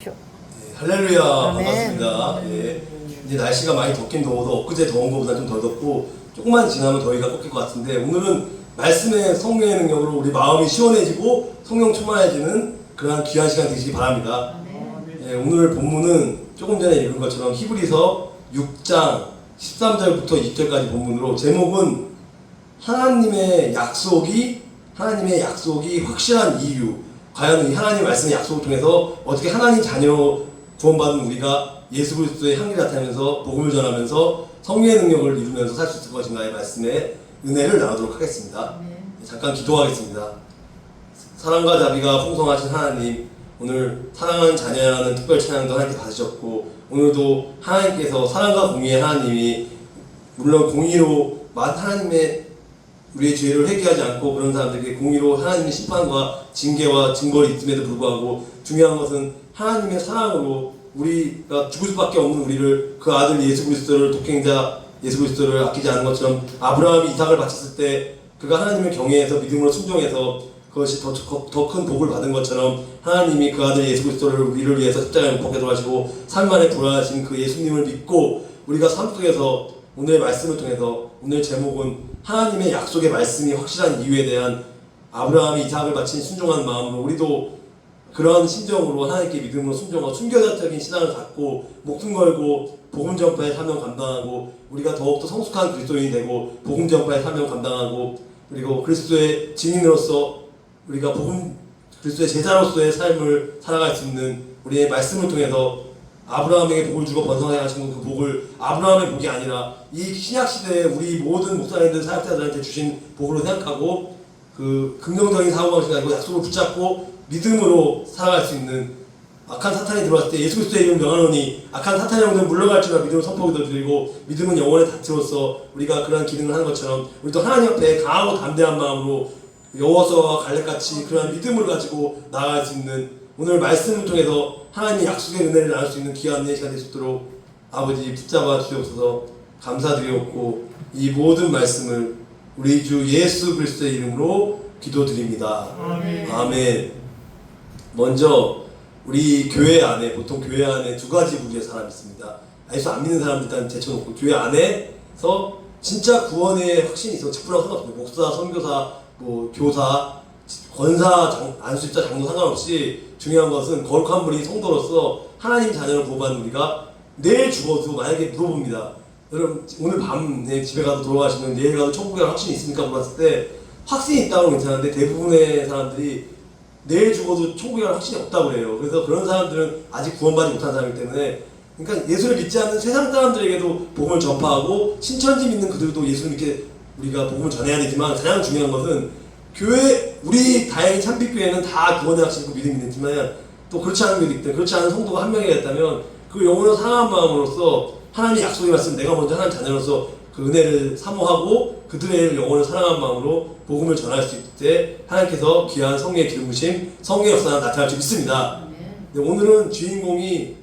네, 할렐루야. 아멘. 반갑습니다. 예. 이제 날씨가 많이 덥긴 더워도 엊그제 더운 것보다 좀 덜 덥고 조금만 지나면 더위가 꺾일 것 같은데, 오늘은 말씀의 성령의 능력으로 우리 마음이 시원해지고 성령 충만해지는 그러한 귀한 시간 되시기 바랍니다. 예, 오늘 본문은 조금 전에 읽은 것처럼 히브리서 6장 13절부터 20절까지 본문으로, 제목은 하나님의 약속이 확실한 이유. 과연 이 하나님 말씀의 약속을 통해서 어떻게 하나님 자녀로 구원받은 우리가 예수 그리스도의 향기를 나타내면서 복음을 전하면서 성령의 능력을 이루면서 살 수 있을 것인가의 말씀의 은혜를 나누도록 하겠습니다. 잠깐 기도하겠습니다. 사랑과 자비가 풍성하신 하나님, 오늘 사랑하는 자녀라는 특별 찬양도 하나님께 받으셨고, 오늘도 하나님께서 사랑과 공의의 하나님이, 물론 공의로 하나님의 우리의 죄를 회개하지 않고 그런 사람들에게 공의로 하나님의 심판과 징계와 증거를 있음에도 불구하고, 중요한 것은 하나님의 사랑으로 우리가 죽을 수밖에 없는 우리를, 그 아들 예수 그리스도를, 독행자 예수 그리스도를 아끼지 않은 것처럼 아브라함이 이삭을 바쳤을 때 그가 하나님을 경외해서 믿음으로 순종해서 그것이 더 큰 복을 받은 것처럼, 하나님이 그 아들 예수 그리스도를 우리를 위해서 십자가에 못 박혀 돌아가시고 3일 만에 부활하신 그 예수님을 믿고 우리가 삶 속에서 오늘의 말씀을 통해서, 오늘 제목은 하나님의 약속의 말씀이 확실한 이유에 대한, 아브라함이 이삭을 바친 순종한 마음으로 우리도 그런 심정으로 하나님께 믿음으로 순종하고 순교자적인 신앙을 갖고 목숨 걸고 복음 전파의 사명 감당하고, 우리가 더욱더 성숙한 그리스도인이 되고 복음 전파의 사명 감당하고, 그리고 그리스도의 증인으로서 우리가 그리스도의 제자로서의 삶을 살아갈 수 있는, 우리의 말씀을 통해서 아브라함에게 복을 주고 번성하게 하신 그 복을 아브라함의 복이 아니라 이 신약시대에 우리 모든 목사님들 사역자들한테 주신 복으로 생각하고, 그 긍정적인 사고방식이 아니고 약속을 붙잡고 믿음으로 살아갈 수 있는, 악한 사탄이 들어왔을 때 예수 그리스도의 이름 명하노니 악한 사탄의 영들은 물러갈 줄과 믿음을 선포하게 드리고 믿음은 영혼의 다트로서 우리가 그러한 기능을 하는 것처럼, 우리도 하나님 앞에 강하고 담대한 마음으로 여호와서와 갈렙같이 그러한 믿음을 가지고 나아갈 수 있는, 오늘 말씀을 통해서 하나님의 약속의 은혜를 나눌 수 있는 귀한 은혜의 시간 될 수 있도록 아버지 붙잡아 주옵소서. 감사드리옵고 이 모든 말씀을 우리 주 예수 그리스도의 이름으로 기도드립니다. 아멘. 먼저 우리 교회 안에, 보통 교회 안에 두 가지 부류의 사람이 있습니다. 예수 안 믿는 사람들 일단 제쳐놓고, 교회 안에서 진짜 구원의 확신이 있어 직분하고 상관없습니다. 목사, 선교사, 교사, 권사, 안수입자, 장로 상관없이 중요한 것은 거룩한 분이 성도로서 하나님 자녀를 구원받는 우리가 내일 죽어도 만약에 물어봅니다. 여러분 오늘 밤에 집에 가서 돌아가시면 내일 가도 천국에 갈 확신이 있습니까? 물었을 때 확신이 있다고 괜찮은데, 대부분의 사람들이 내일 죽어도 천국에 갈 확신이 없다고 그래요. 그래서 그런 사람들은 아직 구원받지 못한 사람이기 때문에, 그러니까 예수를 믿지 않는 세상 사람들에게도 복음을 전파하고 신천지 믿는 그들도 예수를 믿게 우리가 복음을 전해야 되지만, 가장 중요한 것은 교회, 우리 다행히 참빛교회는 다 구원의 확신 있고 믿음이 있지만 또 그렇지 않은 교회도 있다. 그렇지 않은 성도가 한 명이 됐다면 그 영혼을 상한 마음으로써 하나님의 약속이 말씀, 내가 먼저 하나님 자녀로서 그 은혜를 사모하고 그들의 영혼을 사랑한 마음으로 복음을 전할 수 있을 때 하나님께서 귀한 성령의 기름 부심, 성령의 역사가 나타날 수 있습니다. 근데 오늘은 주인공이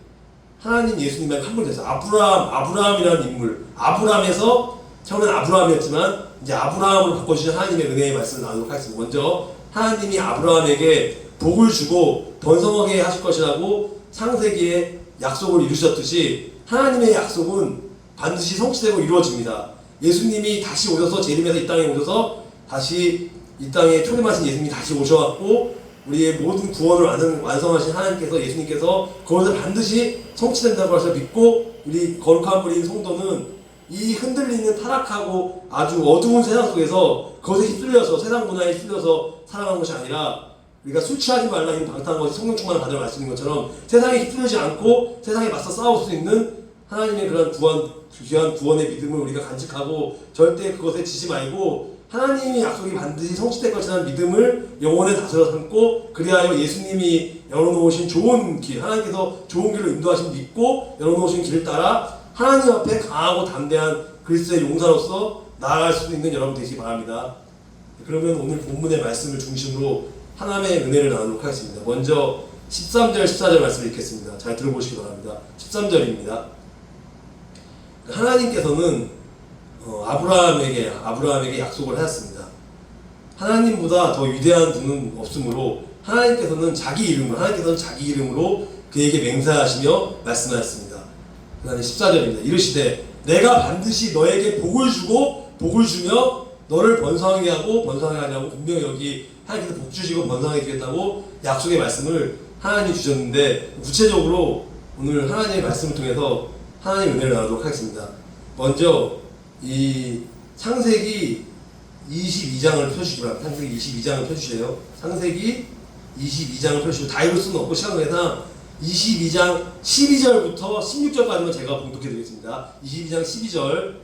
하나님 예수님의 한 분이 됐어요. 아브라함이라는 인물. 아브라함에서 처음엔 아브라함이었지만 이제 아브라함으로 바꿔주신 하나님의 은혜의 말씀을 나누도록 하겠습니다. 먼저 하나님이 아브라함에게 복을 주고 번성하게 하실 것이라고 창세기에 약속을 이루셨듯이, 하나님의 약속은 반드시 성취되고 이루어집니다. 예수님이 다시 오셔서, 재림해서 이 땅에 오셔서 다시 이 땅에 초림하신 예수님이 다시 오셔갖고 우리의 모든 구원을 완성하신 하나님께서, 예수님께서 그것을 반드시 성취된다고 해서 믿고, 우리 거룩한 분인 성도는 이 흔들리는 타락하고 아주 어두운 세상 속에서 그것에 휩쓸려서, 세상 문화에 휩쓸려서 살아가는 것이 아니라, 우리가 술 취하지 말라 이런 방탕한 것이 성령 충만을 가져갈 말씀인 것처럼 세상에 휩쓸리지 않고 세상에 맞서 싸울 수 있는 하나님의 그런 귀한 구원의 믿음을 우리가 간직하고, 절대 그것에 지지 말고 하나님의 약속이 반드시 성취될 것이라는 믿음을 영혼의 다스려 삼고, 그리하여 예수님이 열어놓으신 좋은 길, 하나님께서 좋은 길로 인도하신 믿고 열어놓으신 길을 따라 하나님 앞에 강하고 담대한 그리스도의 용사로서 나아갈 수 있는 여러분 되시기 바랍니다. 그러면 오늘 본문의 말씀을 중심으로 하나님의 은혜를 나누도록 하겠습니다. 먼저 13절, 14절 말씀을 읽겠습니다. 잘 들어보시기 바랍니다. 13절입니다. 하나님께서는 아브라함에게 약속을 하셨습니다. 하나님보다 더 위대한 분은 없으므로 하나님께서는 자기 이름으로 그에게 맹세하시며 말씀하였습니다. 그 다음에 14절입니다. 이르시되 내가 반드시 너에게 복을 주고 복을 주며 너를 번성하게 하고 번성하게 하냐고 분명히 여기 하나님께서 복 주시고 번성하게 주겠다고 약속의 말씀을 하나님이 주셨는데, 구체적으로 오늘 하나님의 말씀을 통해서 하나님의 은혜를 나누도록 하겠습니다. 먼저 이 창세기 22장을 펴주시기 바랍니다. 창세기 22장을 펴주세요. 창세기 22장을 펴주시고 다 읽을 수는 없고 시간 관계상 22장 12절부터 16절까지만 제가 봉독해 드리겠습니다. 22장 12절,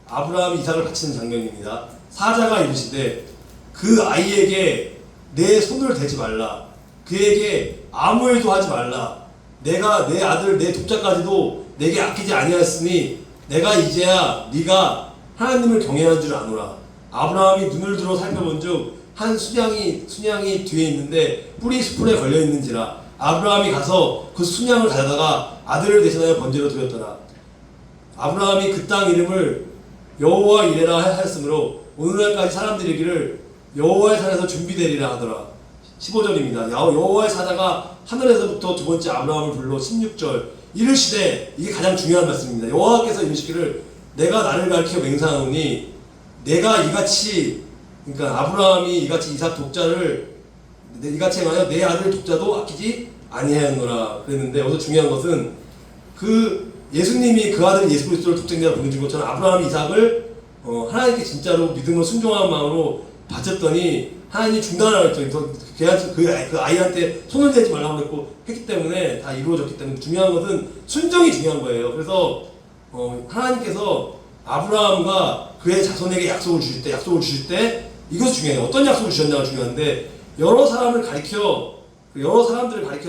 아브라함이 이삭을 바치는 장면입니다. 사자가 이르시되 그 아이에게 내 손을 대지 말라. 그에게 아무 일도 하지 말라. 내가 내 아들 내 독자까지도 내게 아끼지 아니하였으니 내가 이제야 네가 하나님을 경외하는 줄 아노라. 아브라함이 눈을 들어 살펴본즉 한 순양이 뒤에 있는데 뿔이 수풀에 걸려 있는지라. 아브라함이 가서 그 순양을 가져다가 아들을 대신하여 번제로 드렸더라. 아브라함이 그 땅 이름을 여호와 이레라 하였으므로 오늘날까지 사람들이 이르기를 여호와의 산에서 준비되리라 하더라. 15절입니다. 여호와의 사자가 하늘에서부터 두 번째 아브라함을 불러 16절 이르시되, 이게 가장 중요한 말씀입니다. 여호와께서 이르시기를 내가 나를 가리켜 맹세하노니 내가 이같이, 그러니까 아브라함이 이같이 이삭 독자를 이같이 행하여 내 아들 독자도 아끼지 아니하였노라 그랬는데, 여기서 중요한 것은 그 예수님이 그 아들 예수 그리스도를 독생자로 보내준 것처럼 아브라함이 이삭을 하나님께 진짜로 믿음으로 순종한 마음으로 바쳤더니 하나님이 중단하라 했죠. 그 아이한테 손을 대지 말라고 했고 했기 때문에 다 이루어졌기 때문에 중요한 것은 순종이 중요한 거예요. 그래서 하나님께서 아브라함과 그의 자손에게 약속을 주실 때 이것이 중요해요. 어떤 약속을 주셨냐가 중요한데, 여러 사람들을 가리켜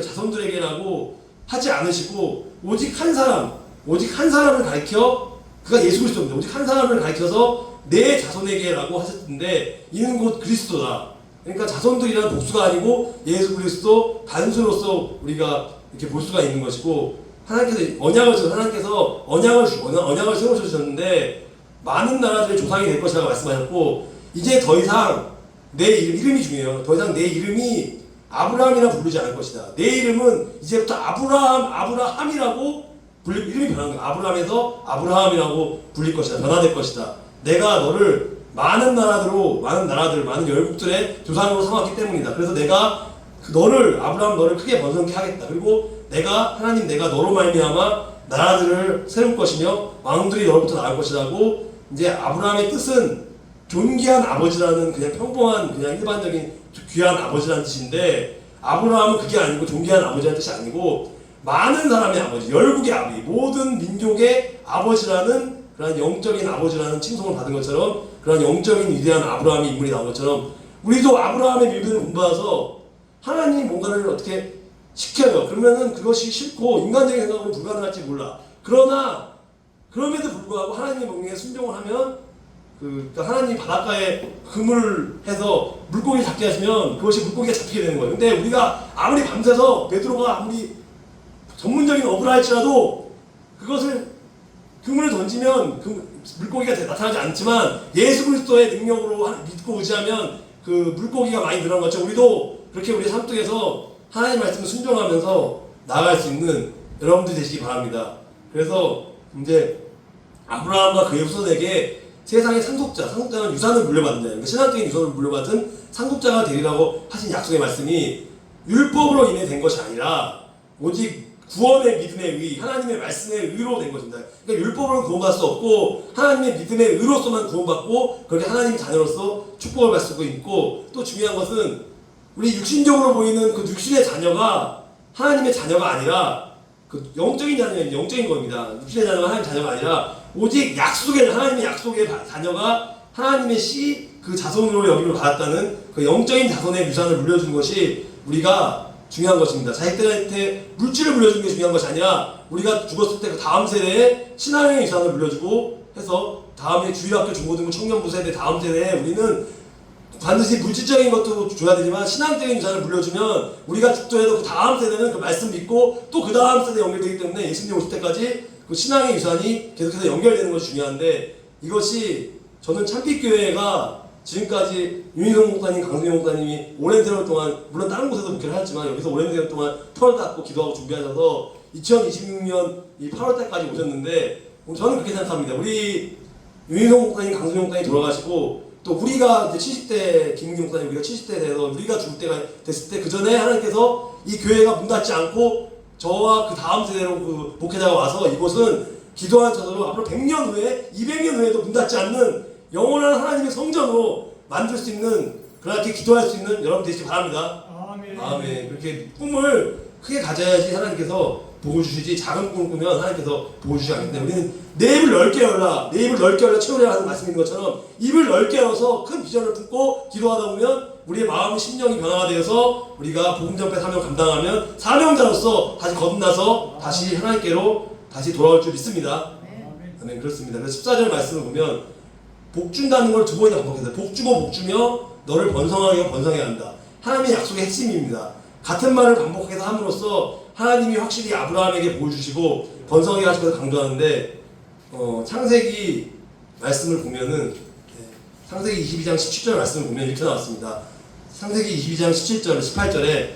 자손들에게라고 하지 않으시고 오직 한 사람을 가리켜, 그가 예수 그리스도입니다. 오직 한 사람을 가리켜서 내 자손에게라고 하셨는데, 이는 곧 그리스도다. 그러니까 자손들이라는 복수가 아니고 예수 그리스도 단수로서 우리가 이렇게 볼 수가 있는 것이고, 하나님께서 언약을 세워주셨는데 많은 나라들의 조상이 될 것이라고 말씀하셨고, 이제 더 이상 내 이름이 중요해요. 더 이상 내 이름이 아브라함이라 부르지 않을 것이다. 내 이름은 이제부터 아브라함이라고 이름이 변한 거야. 아브라함에서 아브라함이라고 불릴 것이다. 변화될 것이다. 내가 너를 많은 열국들의 조상으로 삼았기 때문이다. 그래서 내가 아브라함 너를 크게 번성케 하겠다. 그리고 내가 너로 말미암아 나라들을 세울 것이며 왕들이 너로부터 나올 것이라고. 이제 아브라함의 뜻은 존귀한 아버지라는 그냥 평범한 그냥 일반적인 귀한 아버지라는 뜻인데, 아브라함은 그게 아니고 존귀한 아버지라는 뜻이 아니고 많은 사람의 아버지, 열국의 아버지, 모든 민족의 아버지라는 그런 영적인 아버지라는 칭송을 받은 것처럼, 그런 영적인 위대한 아브라함의 인물이 나온 것처럼 우리도 아브라함의 믿음을 본받아서 하나님이 뭔가를 어떻게 시켜요. 그러면은 그것이 싫고 인간적인 생각으로 불가능할지 몰라. 그럼에도 불구하고 하나님의 명령에 순종을 하면 그러니까 하나님 바닷가에 그물을 해서 물고기 잡게 하시면 그것이 물고기가 잡히게 되는 거예요. 근데 우리가 아무리 밤새서 베드로가 아무리 전문적인 어부라 할지라도 그것을 그물을 던지면 그 물고기가 나타나지 않지만 예수 그리스도의 능력으로 믿고 의지하면 그 물고기가 많이 늘어난 것처럼 우리도 그렇게 우리 삶 속에서 하나님 말씀을 순종하면서 나아갈 수 있는 여러분들이 되시기 바랍니다. 그래서 이제 아브라함과 그의 후손에게 세상의 상속자는 유산을 물려받는다. 그러니까 신앙적인 유산을 물려받은 상속자가 되리라고 하신 약속의 말씀이 율법으로 인해 된 것이 아니라 오직 구원의 믿음의 의, 하나님의 말씀의 의로 된 것입니다. 그러니까 율법으로는 구원받을 수 없고 하나님의 믿음의 의로서만 구원받고 그렇게 하나님의 자녀로서 축복을 받을 수 있고, 또 중요한 것은 우리 육신적으로 보이는 그 육신의 자녀가 하나님의 자녀가 아니라 그 영적인 겁니다. 육신의 자녀가 하나님의 자녀가 아니라 오직 하나님의 약속의 자녀가 하나님의 그 자손으로 여김을 받았다는 그 영적인 자손의 유산을 물려주는 것이 우리가 중요한 것입니다. 자식들한테 물질을 물려주는 게 중요한 것이 아니라 우리가 죽었을 때 그 다음 세대에 신앙의 유산을 물려주고 해서 다음에 주일학교, 중고등부, 청년부 세대 다음 세대에 우리는 반드시 물질적인 것도 줘야 되지만 신앙적인 유산을 물려주면 우리가 죽더라도 그 다음 세대는 그 말씀 믿고 또 그 다음 세대에 연결되기 때문에 예수님 오실 때까지 그 신앙의 유산이 계속해서 연결되는 것이 중요한데, 이것이 저는 참빛교회가 지금까지 윤희성 목사님, 강승용 목사님이 오랜 세월 동안 물론 다른 곳에서 목회를 하셨지만 여기서 오랜 세월 동안 털을 닦고 기도하고 준비하셔서 2026년 이 8월 달까지 오셨는데 저는 그렇게 생각합니다. 우리 윤희성 목사님, 강승용 목사님 돌아가시고 또 우리가 이제 70대 김은기 목사님 우리가 70대 돼서 우리가 죽을 때가 됐을 때 그 전에 하나님께서 이 교회가 문 닫지 않고 저와 그 다음 세대로 그 목회자가 와서 이곳은 기도한 저절로 앞으로 100년 후에 200년 후에도 문 닫지 않는 영원한 하나님의 성전으로 만들 수 있는 그렇게 기도할 수 있는 여러분 되시기 바랍니다. 아멘. 아멘. 그렇게 꿈을 크게 가져야지 하나님께서 복을 주시지 작은 꿈을 꾸면 하나님께서 복을 주시지 않기 때문에 우리는 내 입을 넓게 열라 내 입을 넓게 열라 채우려 하는 말씀인 것처럼 입을 넓게 열어서 큰 비전을 품고 기도하다 보면 우리의 마음 심령이 변화가 되어서 우리가 복음 전파 사명 감당하면 사명자로서 다시 거듭나서 다시 하나님께로 다시 돌아올 줄 믿습니다. 아멘. 그렇습니다. 그래서 14절 말씀을 보면 복 준다는 걸 두 번이나 반복했어요. 복 주고 복 주며 너를 번성하게 번성해야 한다. 하나님의 약속의 핵심입니다. 같은 말을 반복해서 함으로써 하나님이 확실히 아브라함에게 보여주시고 번성하게 하시면서 강조하는데 창세기 말씀을 보면은 창세기 22장 17절 말씀을 보면 이렇게 나왔습니다. 창세기 22장 17절 18절에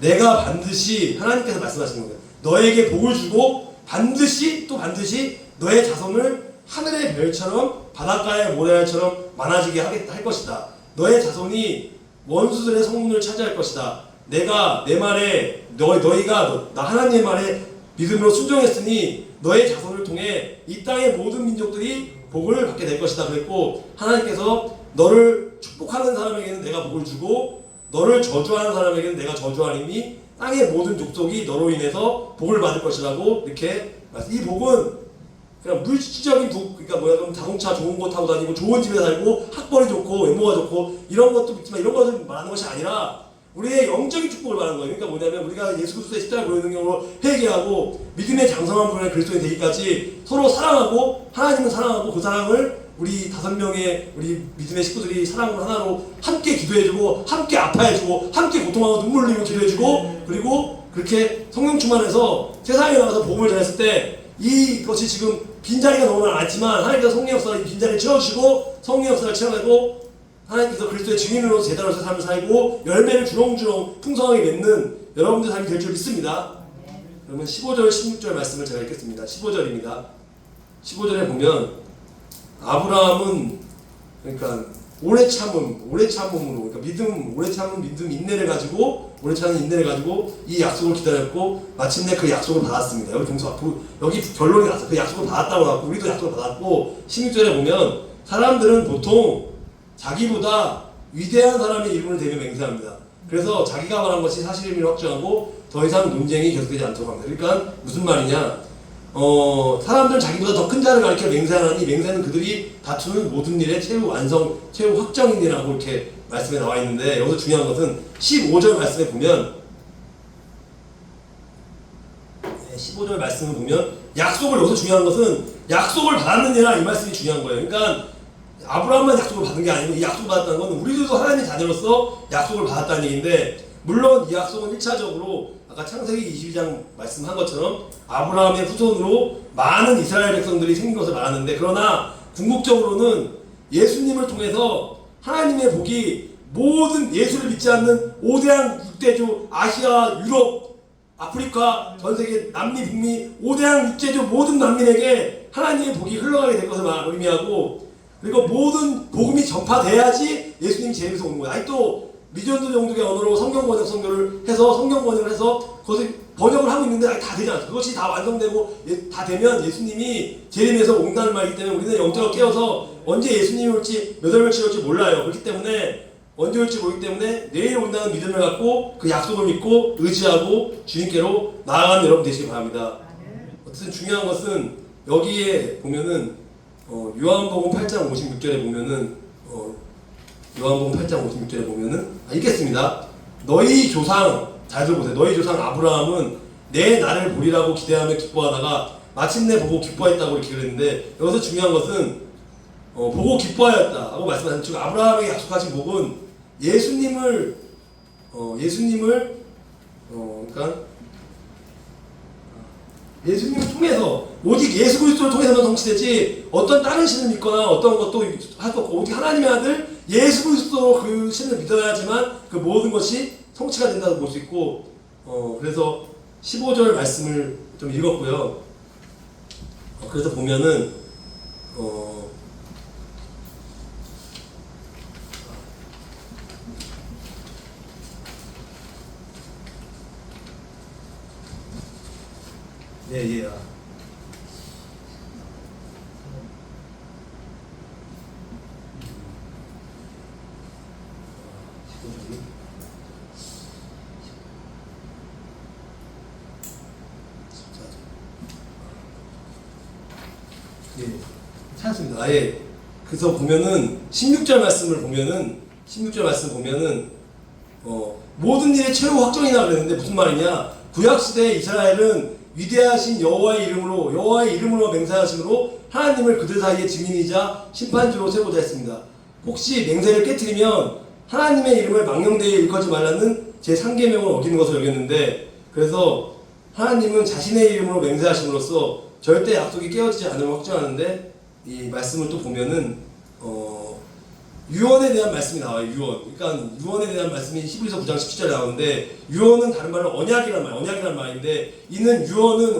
내가 반드시 하나님께서 말씀하시는 거예요. 너에게 복을 주고 반드시 또 반드시 너의 자손을 하늘의 별처럼 바닷가의 모래알처럼 많아지게 하겠다 할 것이다. 너의 자손이 원수들의 성문을 차지할 것이다. 내가 내 말에 너희가 나 하나님의 말에 믿음으로 순종했으니 너의 자손을 통해 이 땅의 모든 민족들이 복을 받게 될 것이다 그랬고 하나님께서 너를 축복하는 사람에게는 내가 복을 주고 너를 저주하는 사람에게는 내가 저주하리니 땅의 모든 족속이 너로 인해서 복을 받을 것이라고 이렇게 이 복은 그냥 물질적인 복, 그러니까 뭐야, 그럼 자동차 좋은 거 타고 다니고 좋은 집에 살고 학벌이 좋고 외모가 좋고 이런 것도 있지만 이런 것을 말하는 것이 아니라 우리의 영적인 축복을 말하는 거예요. 그러니까 뭐냐면 우리가 예수 그리스도의 십자가 보이는 경우로 회개하고 믿음의 장성한 분의 그리스도인 되기까지 서로 사랑하고 하나님을 사랑하고 그 사랑을 우리 5명의 우리 믿음의 식구들이 사랑을 하나로 함께 기도해주고 함께 아파해주고 함께 고통하고 눈물 흘리고 기도해주고 그리고 그렇게 성령 충만해서 세상에 나가서 복음을 전했을 때 이것이 지금 빈자리가 너무 많지만 하나님께서 성령 역사를 이 빈자리를 채워주시고 성령 역사를 채워내고 하나님께서 그리스도의 증인으로 제자로서 삶을 살고 열매를 주렁주렁 풍성하게 맺는 여러분들 삶이 될 줄 믿습니다. 그러면 15절 16절 말씀을 제가 읽겠습니다. 15절입니다. 15절에 보면 아브라함은 그러니까 오래 참음으로 그러니까 오래 참은 믿음 인내를 가지고 오래 참은 인내를 가지고 이 약속을 기다렸고 마침내 그 약속을 받았습니다. 여기 결론이 났어. 그 약속을 받았다고 나왔고 우리도 약속을 받았고 16절에 보면 사람들은 보통 자기보다 위대한 사람의 이름을 대며 맹세합니다. 그래서 자기가 말한 것이 사실임을 확정하고 더 이상 논쟁이 계속되지 않도록 합니다. 그러니까 무슨 말이냐? 사람들은 자기보다 더 큰 자를 가리켜 맹세하니 맹세는 그들이 다투는 모든 일의 최후 완성, 최후 확정이라고 이렇게 말씀에 나와 있는데 여기서 중요한 것은 15절 말씀에 보면 15절 말씀을 보면 약속을 여기서 중요한 것은 약속을 받았느냐 이 말씀이 중요한 거예요. 그러니까 아브라함만 약속을 받은 게 아니고 이 약속을 받았다는 건 우리들도 하나님의 자녀로서 약속을 받았다는 얘기인데 물론 이 약속은 1차적으로 아까 창세기 22장 말씀한 것처럼 아브라함의 후손으로 많은 이스라엘 백성들이 생긴 것을 말하는데 그러나 궁극적으로는 예수님을 통해서 하나님의 복이 모든 예수를 믿지 않는 5대양 6대조 아시아, 유럽, 아프리카, 전세계, 남미, 북미 5대양 6대조 모든 난민에게 하나님의 복이 흘러가게 될 것을 의미하고 그리고 모든 복음이 전파돼야지 예수님이 제일에서 오는 거예요. 아니 또 미전도 정도의 언어로 성경 번역 선교를 해서 성경 번역을 해서 그것을 번역을 하고 있는데 아니 다 되지 않죠. 그것이 다 완성되고 다 되면 예수님이 재림에서 온다는 말이기 때문에 우리는 영적으로 깨어서 언제 예수님이 올지 몇 월 며칠 올지 몰라요. 그렇기 때문에 언제 올지 모르기 때문에 내일 온다는 믿음을 갖고 그 약속을 믿고 의지하고 주님께로 나아가는 여러분 되시기 바랍니다. 어쨌든 중요한 것은 여기에 보면은 요한복음 8장 56절에 보면은 요한복음 8장 56절에 보면은 읽겠습니다. 너희 조상 잘 들어보세요. 너희 조상 아브라함은 내 날을 보리라고 기대하며 기뻐하다가 마침내 보고 기뻐했다고 이렇게 그랬는데 여기서 중요한 것은 보고 기뻐하였다고 말씀하신 즉 아브라함에게 약속하신 복은 예수님을 그러니까 예수님을 통해서 오직 예수 그리스도를 통해서만 성취되지 어떤 다른 신을 믿거나 어떤 것도 할 수 없고 오직 하나님의 아들 예수 그리스도 그 신을 믿어야지만 그 모든 것이 성취가 된다고 볼 수 있고 그래서 15절 말씀을 좀 읽었고요. 그래서 보면은 예. 예, 찾았습니다. 예. 그래서 보면은 16절 말씀을 보면은 모든 일의 최후 확정이라 그랬는데 무슨 말이냐? 구약 시대 이스라엘은 위대하신 여호와의 이름으로 맹세하심으로 하나님을 그들 사이의 증인이자 심판주로 세우고자 했습니다. 혹시 맹세를 깨뜨리면 하나님의 이름을 망령되이 일컫지 말라는 제3계명을 어기는 것을 여겼는데, 그래서 하나님은 자신의 이름으로 맹세하심으로써 절대 약속이 깨어지지 않음을 확정하는데, 이 말씀을 또 보면은 유언에 대한 말씀이 나와요. 그러니까 유언에 대한 말씀이 히브리서 9장 17절에 나오는데, 유언은 다른 말로 언약이란 말인데, 이는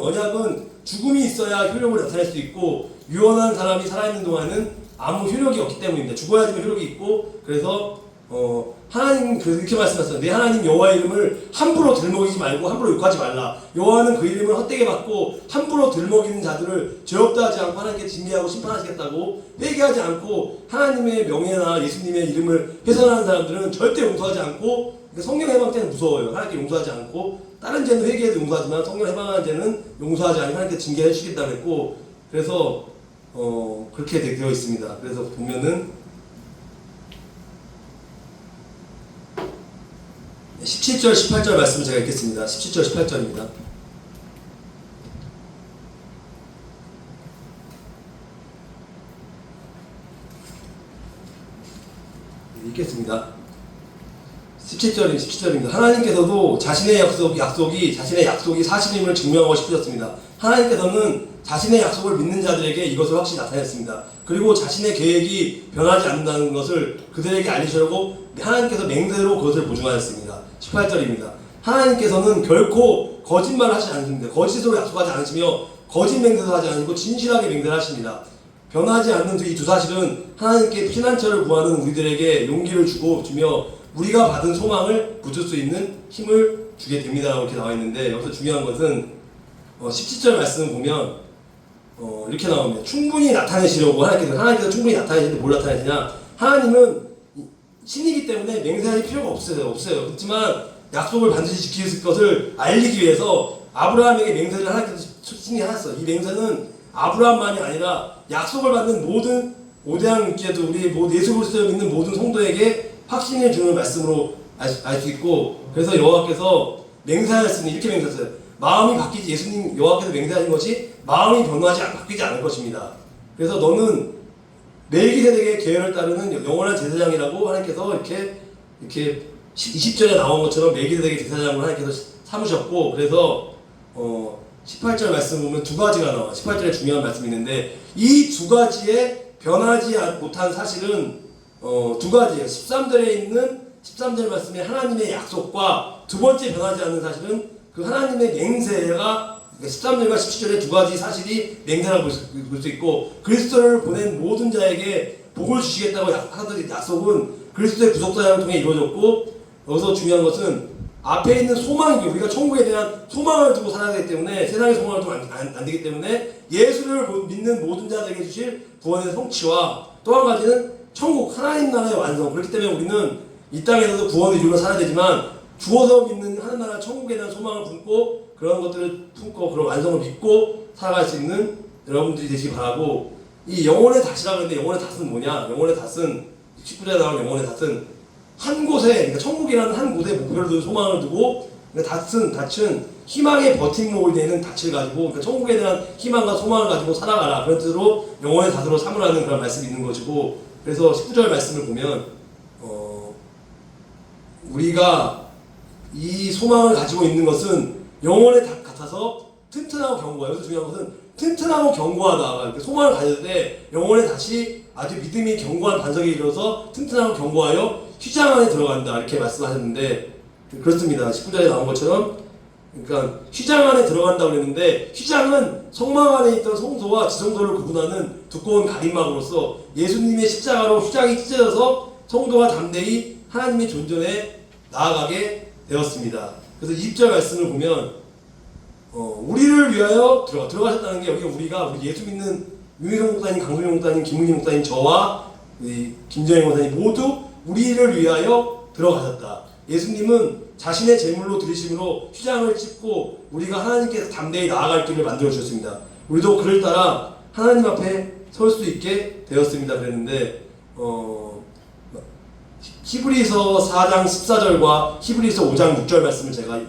언약은 죽음이 있어야 효력을 나타낼 수 있고, 유언한 사람이 살아있는 동안은 아무 효력이 없기 때문입니다. 죽어야지만 효력이 있고, 그래서 하나님 그렇게 말씀하셨어요. 내 하나님 여호와의 이름을 함부로 들먹이지 말고 함부로 욕하지 말라. 여호와는 그 이름을 헛되게 받고 함부로 들먹이는 자들을 죄 없다 하지 않고 하나님께 징계하고 심판하시겠다고, 회개하지 않고 하나님의 명예나 예수님의 이름을 훼손하는 사람들은 절대 용서하지 않고, 그러니까 성령 해방 때는 무서워요. 하나님께 용서하지 않고, 다른 죄는 회개해도 용서하지만 성령 해방하는 죄는 용서하지 않고 하나님께 징계해 주시겠다고 했고, 그래서 그렇게 되어 있습니다. 그래서 보면은 17절, 18절 말씀을 제가 읽겠습니다. 17절, 18절입니다. 읽겠습니다. 17절입니다. 하나님께서도 자신의 약속이 사실임을 증명하고 싶으셨습니다. 하나님께서는 자신의 약속을 믿는 자들에게 이것을 확실히 나타냈습니다. 그리고 자신의 계획이 변하지 않는다는 것을 그들에게 알리시려고 하나님께서 맹세로 그것을 보증하였습니다. 18절입니다. 하나님께서는 결코 거짓말을 하시지 않습니다. 거짓으로 약속하지 않으시며 거짓 맹세도 하지 않으시고 진실하게 맹세를 하십니다. 변하지 않는 이 두 사실은 하나님께 피난처를 구하는 우리들에게 용기를 주며 우리가 받은 소망을 붙을 수 있는 힘을 주게 됩니다. 이렇게 나와 있는데, 여기서 중요한 것은 17절 말씀을 보면 이렇게 나옵니다. 충분히 나타내시려고 하나님께서 충분히 나타내시는데 뭘 나타내시냐? 하나님은 신이기 때문에 맹세할 필요가 없어요. 그렇지만 약속을 반드시 지킬 것을 알리기 위해서 아브라함에게 맹세를 하나님께서 신이 하셨어요. 이 맹세는 아브라함만이 아니라 약속을 받는 모든 오대양 육계도 우리 예수 그리스도를 믿는 모든 성도에게 확신을 주는 말씀으로 알 수 있고, 그래서 여호와께서 맹세하였으니 이렇게 맹세했어요. 마음이 바뀌지, 예수님 여호와께서 맹세하신 것이 마음이 바뀌지 않을 것입니다. 그래서 너는 멜기세덱의 계율을 따르는 영원한 제사장이라고 하나님께서 이렇게 20절에 나온 것처럼 멜기세덱의 제사장으로 하나님께서 삼으셨고, 그래서 18절 말씀 보면 두 가지가 나와요. 18절에 중요한 말씀이 있는데, 이 두 가지에 변하지 못한 사실은 두 가지예요. 13절 말씀에 하나님의 약속과 두 번째 변하지 않는 사실은 그 하나님의 맹세가 13절과 17절에 두 가지 사실이 맹세라고 볼 수 있고, 그리스도를 보낸 모든 자에게 복을 주시겠다고 하던 약속은 그리스도의 구속사역을 통해 이루어졌고, 여기서 중요한 것은 앞에 있는 소망이고, 우리가 천국에 대한 소망을 두고 살아야 되기 때문에, 세상의 소망을 두고 안 되기 때문에 예수를 믿는 모든 자들에게 주실 구원의 성취와 또 한 가지는 천국 하나님 나라의 완성. 그렇기 때문에 우리는 이 땅에서도 구원을 이루며 살아야 되지만 주어서 믿는 하나님 천국에 대한 소망을 품고 그런 것들을 품고 그런 완성을 믿고 살아갈 수 있는 여러분들이 되시기 바라고, 이 영혼의 닷이라고 하는데 영혼의 닷은 뭐냐? 영혼의 닷은 19절에 나오는 영혼의 닷은 한 곳에, 그러니까 천국이라는 한 곳에 목표를 두고 소망을 두고, 그러니까 닷은 희망의 버팀목이 되는 닷을 가지고, 그러니까 천국에 대한 희망과 소망을 가지고 살아가라, 그런 뜻으로 영혼의 닷으로 삼으라는 그런 말씀이 있는 것이고, 그래서 19절 말씀을 보면 우리가 이 소망을 가지고 있는 것은 영혼의 닷 같아서 튼튼하고 견고해요. 여기서 중요한 것은 튼튼하고 견고하다. 이렇게 소망을 가질 때 영혼에 다시 아주 믿음이 견고한 반석에 이르러서 튼튼하고 견고하여 휘장 안에 들어간다. 이렇게 말씀하셨는데 그렇습니다. 19절에 나온 것처럼 그러니까 휘장 안에 들어간다고 그랬는데 휘장은 성막 안에 있던 성소와 지성소를 구분하는 두꺼운 가림막으로서 예수님의 십자가로 휘장이 찢어져서 성도가 담대히 하나님의 존전에 나아가게 되었습니다. 그래서 20절 말씀을 보면 우리를 위하여 들어가셨다는 게 여기 우리 예수 믿는 유희성 목사님, 강소영 목사님, 김은희 목사님, 저와 김정희 목사님 모두 우리를 위하여 들어가셨다. 예수님은 자신의 제물로 드리심으로 휘장을 찢고 우리가 하나님께서 담대히 나아갈 길을 만들어 주셨습니다. 우리도 그를 따라 하나님 앞에 설 수 있게 되었습니다. 그랬는데 히브리서 4장 14절과 히브리서 5장 6절 말씀을 제가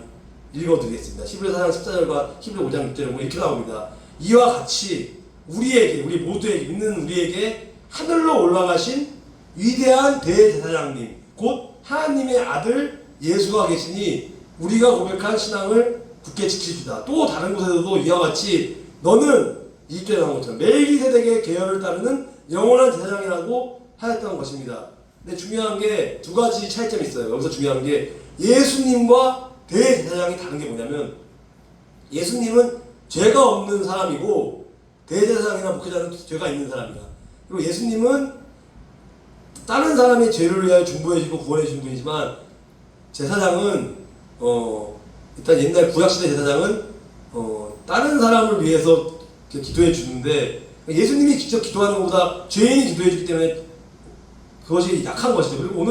읽어드리겠습니다. 히브리서 4장 14절과 히브리 5장 6절에 보면 이렇게 나옵니다. 이와 같이 우리 모두에게 믿는 우리에게 하늘로 올라가신 위대한 대제사장님 곧 하나님의 아들 예수가 계시니 우리가 고백한 신앙을 굳게 지키시다. 또 다른 곳에서도 이와 같이 너는 20절에 나온 것처럼 멜기세덱의 계열을 따르는 영원한 제사장이라고 하였던 것입니다. 근데 중요한 게 두 가지 차이점이 있어요. 여기서 중요한 게 예수님과 대제사장이 다른 게 뭐냐면 예수님은 죄가 없는 사람이고 대제사장이나 목회자는 죄가 있는 사람이야. 그리고 예수님은 다른 사람의 죄를 위하여 중보해주고 구원해주는 분이지만 제사장은 일단 옛날 구약시대 제사장은 다른 사람을 위해서 기도해 주는데 예수님이 직접 기도하는 것보다 죄인이 기도해 주기 때문에 그것이 약한 것이죠. 그리고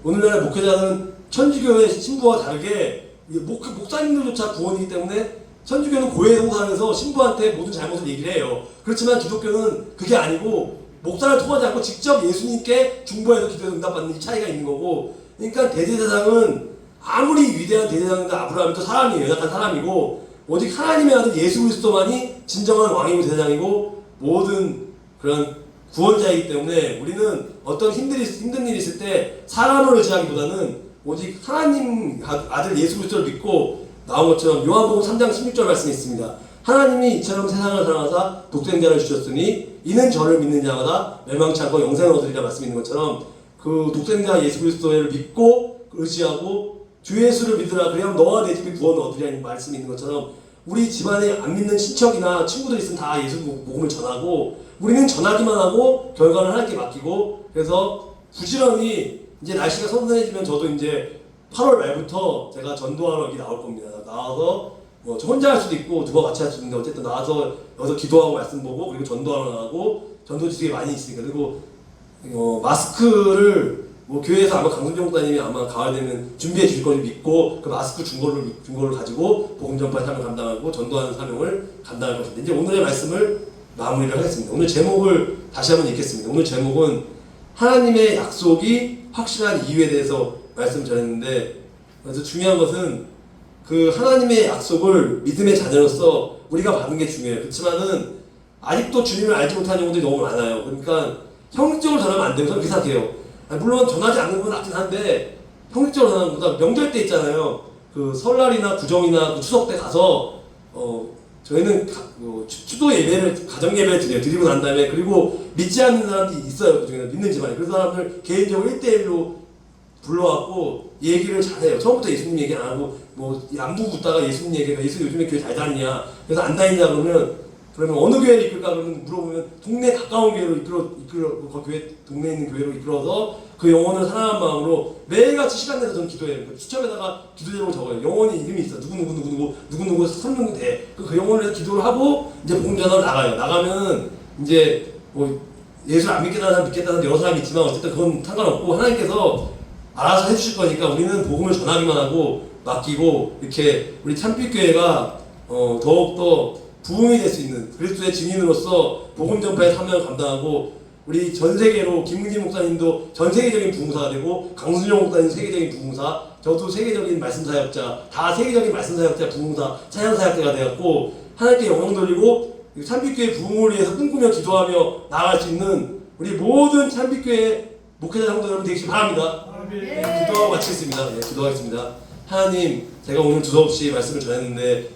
오늘날의 목회자는 천주교의 신부와 다르게 목사님들조차 구원이기 때문에 천주교는 고해 성사하면서 신부한테 모든 잘못을 얘기를 해요. 그렇지만 기독교는 그게 아니고 목사를 통하지 않고 직접 예수님께 중보해서 기도해서 응답받는 이 차이가 있는 거고, 그러니까 대제사장은 아무리 위대한 대제사장도 아브라함도 사람이에요. 연약한 사람이고 오직 하나님의 아들 예수 그리스도만이 진정한 왕이고 대제사장이고 모든 그런 구원자이기 때문에 우리는 어떤 힘든 일이 있을 때 사람을 의지하기보다는 오직 하나님 아들 예수 그리스도를 믿고 나온 것처럼 요한복음 3장 16절 말씀이 있습니다. 하나님이 이처럼 세상을 사랑하사 독생자를 주셨으니 이는 저를 믿는 자마다 멸망치 않고 영생을 얻으리라 말씀이 있는 것처럼 그 독생자 예수 그리스도를 믿고 의지하고 주 예수를 믿으라 그래야 너와 내 집이 구원을 얻으리라는 말씀이 있는 것처럼 우리 집안에 안 믿는 친척이나 친구들이 있으면 다 예수 복음을 전하고 우리는 전하기만 하고 결과는 하나님께 맡기고, 그래서 부지런히 이제 날씨가 선선해지면 저도 이제 8월 말부터 제가 전도하러 여기 나올 겁니다. 나와서 저 혼자 할 수도 있고 누가 같이 할 수도 있는데 어쨌든 나와서 여기서 기도하고 말씀 보고 그리고 전도하러 나가고 전도 지식이 많이 있으니까, 그리고 마스크를 교회에서 아마 강순정 목사님이 아마 가을 되면 준비해 주실 거를 믿고 그 마스크 중고를 가지고 복음 전파의 사명을 감당하고 전도하는 사명을 감당할 것입니다. 이제 오늘의 말씀을 마무리를 하겠습니다. 오늘 제목을 다시 한번 읽겠습니다. 오늘 제목은 하나님의 약속이 확실한 이유에 대해서 말씀 전했는데, 그래서 중요한 것은 그 하나님의 약속을 믿음의 자녀로서 우리가 받는 게 중요해요. 그렇지만은 아직도 주님을 알지 못하는 경우들이 너무 많아요. 그러니까 형식적으로 전하면 안 되고 저는 그렇게 생각해요. 물론 전하지 않는 건 낫긴 한데 형식적으로 전하는 것보다 명절 때 있잖아요. 그 설날이나 구정이나 그 추석 때 가서 저희는 추도 예배를 가정 예배를 드리고 난 다음에 그리고 믿지 않는 사람들이 있어요. 그중에 믿는 집안에 그 사람들 개인적으로 1대1로 불러왔고 얘기를 잘해요. 처음부터 예수님 얘기 안 하고 안부 묻다가 예수님 얘기가 예수 요즘에 교회 잘 다니냐 그래서 안 다니냐 그러면 어느 교회를 이끌까 그러면 물어보면 동네 가까운 교회로 이끌어 그 교회 동네에 있는 교회로 이끌어서 그 영혼을 사랑하는 마음으로 매일같이 시간 내서 저는 기도해요. 수첩에다가 기도 제목을 적어요. 영혼이 이름이 있어. 누구 설명 돼. 그 영혼을 해서 기도를 하고 이제 복음 전하러 나가요. 나가면 이제 예수를 안 믿겠다는 사람 믿겠다는 여러 사람이 있지만 어쨌든 그건 상관없고 하나님께서 알아서 해주실 거니까 우리는 복음을 전하기만 하고 맡기고 이렇게 우리 참빛교회가 더욱더 부흥이 될 수 있는 그리스도의 증인으로서 복음 전파의 사명을 감당하고 우리 전 세계로 김은지 목사님도 전 세계적인 부흥사가 되고 강순정 목사님 세계적인 부흥사, 저도 세계적인 말씀 사역자, 다 세계적인 말씀 사역자, 부흥사, 찬양 사역자가 되었고 하나님께 영광 돌리고 참빛교회 부흥을 위해서 꿈꾸며 기도하며 나아갈 수 있는 우리 모든 참빛교회 목회자 성도 여러분 되시기 바랍니다. 기도하고 마치겠습니다. 기도하겠습니다. 하나님, 제가 오늘 두서없이 말씀을 전했는데